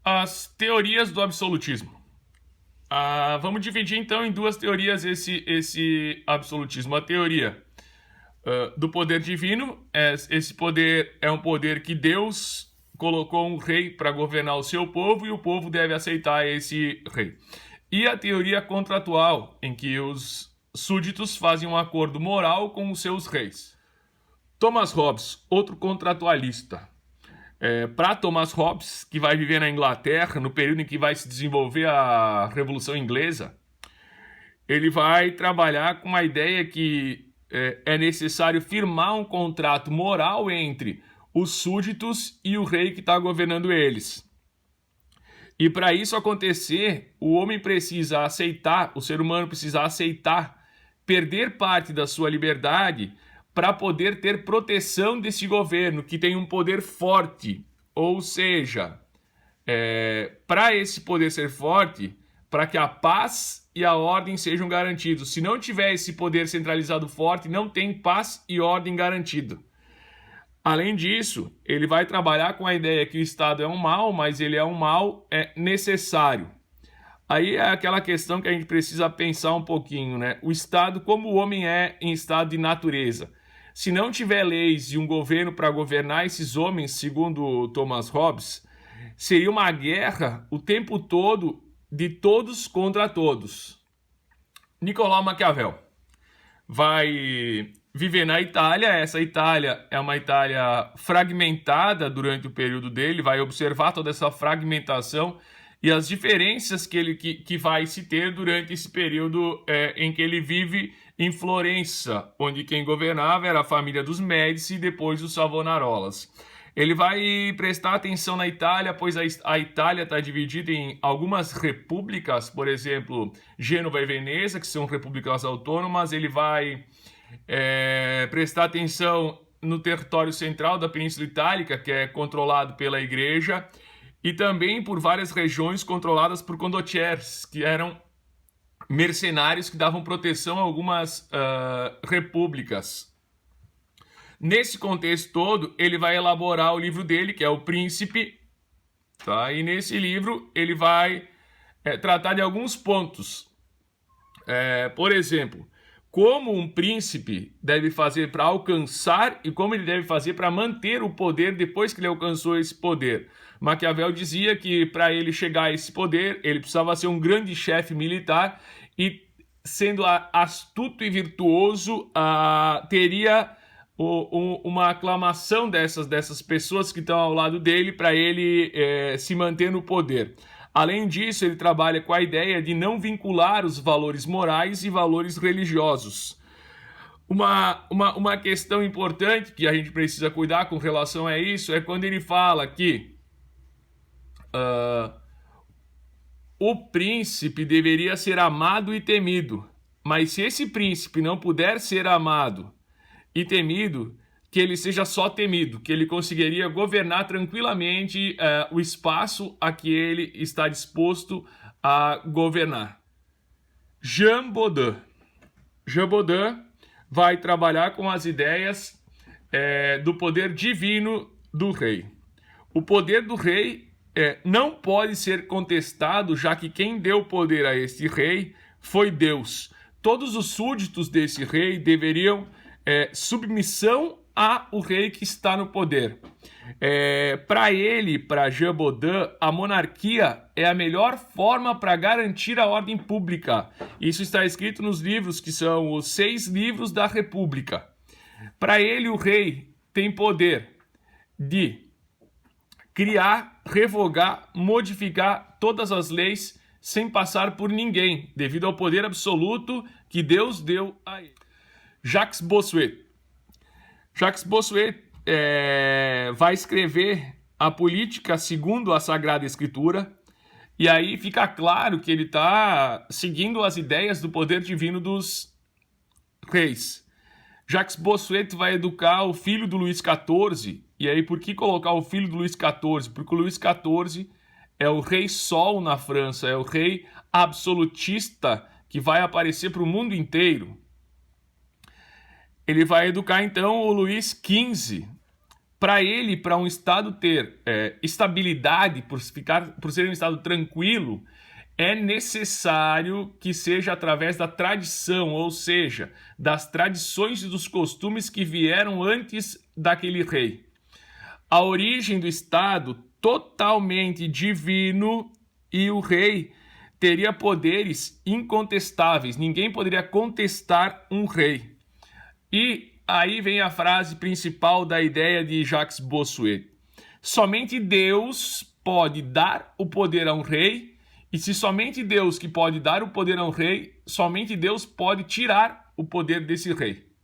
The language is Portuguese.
as teorias do absolutismo. Vamos dividir então em duas teorias esse absolutismo. A teoria do poder divino, esse poder é um poder que Deus colocou um rei para governar o seu povo e o povo deve aceitar esse rei. E a teoria contratual, em que os súditos fazem um acordo moral com os seus reis. Thomas Hobbes, outro contratualista. Para Thomas Hobbes, que vai viver na Inglaterra, no período em que vai se desenvolver a Revolução Inglesa, ele vai trabalhar com a ideia que é necessário firmar um contrato moral entre os súditos e o rei que está governando eles. E para isso acontecer, o homem precisa aceitar, o ser humano precisa aceitar perder parte da sua liberdade para poder ter proteção desse governo, que tem um poder forte. Ou seja, para esse poder ser forte, para que a paz e a ordem sejam garantidos. Se não tiver esse poder centralizado forte, não tem paz e ordem garantido. Além disso, ele vai trabalhar com a ideia que o Estado é um mal, mas ele é um mal necessário. Aí é aquela questão que a gente precisa pensar um pouquinho, né? O Estado, como o homem é em estado de natureza. Se não tiver leis e um governo para governar esses homens, segundo Thomas Hobbes, seria uma guerra o tempo todo de todos contra todos. Nicolau Maquiavel vai viver na Itália. Essa Itália é uma Itália fragmentada durante o período dele, vai observar toda essa fragmentação e as diferenças que vai se ter durante esse período em que ele vive em Florença, onde quem governava era a família dos Médici e depois os Savonarolas. Ele vai prestar atenção na Itália, pois a Itália está dividida em algumas repúblicas, por exemplo, Gênova e Veneza, que são repúblicas autônomas. Ele vai prestar atenção no território central da Península Itálica, que é controlado pela Igreja, e também por várias regiões controladas por condottieri, que eram mercenários que davam proteção a algumas repúblicas. Nesse contexto todo, ele vai elaborar o livro dele, que é O Príncipe, tá? E nesse livro ele vai tratar de alguns pontos. Por exemplo, como um príncipe deve fazer para alcançar e como ele deve fazer para manter o poder depois que ele alcançou esse poder. Maquiavel dizia que para ele chegar a esse poder, ele precisava ser um grande chefe militar e, sendo astuto e virtuoso, teria uma aclamação dessas pessoas que estão ao lado dele para ele se manter no poder. Além disso, ele trabalha com a ideia de não vincular os valores morais e valores religiosos. Uma questão importante que a gente precisa cuidar com relação a isso é quando ele fala que o príncipe deveria ser amado e temido, mas se esse príncipe não puder ser amado e temido, que ele seja só temido, que ele conseguiria governar tranquilamente o espaço a que ele está disposto a governar. Jean Bodin vai trabalhar com as ideias do poder divino do rei. O poder do rei não pode ser contestado, já que quem deu poder a esse rei foi Deus. Todos os súditos desse rei deveriam submissão ao rei que está no poder. Para Jean Bodin, a monarquia é a melhor forma para garantir a ordem pública. Isso está escrito nos livros que são os 6 livros da República. Para ele, o rei tem poder de criar, revogar, modificar todas as leis sem passar por ninguém, devido ao poder absoluto que Deus deu a ele. Jacques Bossuet vai escrever a política segundo a Sagrada Escritura, e aí fica claro que ele está seguindo as ideias do poder divino dos reis. Jacques Bossuet vai educar o filho do Luís XIV, e aí por que colocar o filho do Luís XIV? Porque o Luís XIV é o rei Sol na França, é o rei absolutista que vai aparecer para o mundo inteiro. Ele vai educar então o Luís XV, Para ele, para um Estado ter estabilidade, por ser um Estado tranquilo, é necessário que seja através da tradição, ou seja, das tradições e dos costumes que vieram antes daquele rei. A origem do Estado totalmente divino, e o rei teria poderes incontestáveis. Ninguém poderia contestar um rei. E aí vem a frase principal da ideia de Jacques Bossuet. Somente Deus pode dar o poder a um rei, e se somente Deus que pode dar o poder a um rei, somente Deus pode tirar o poder desse rei.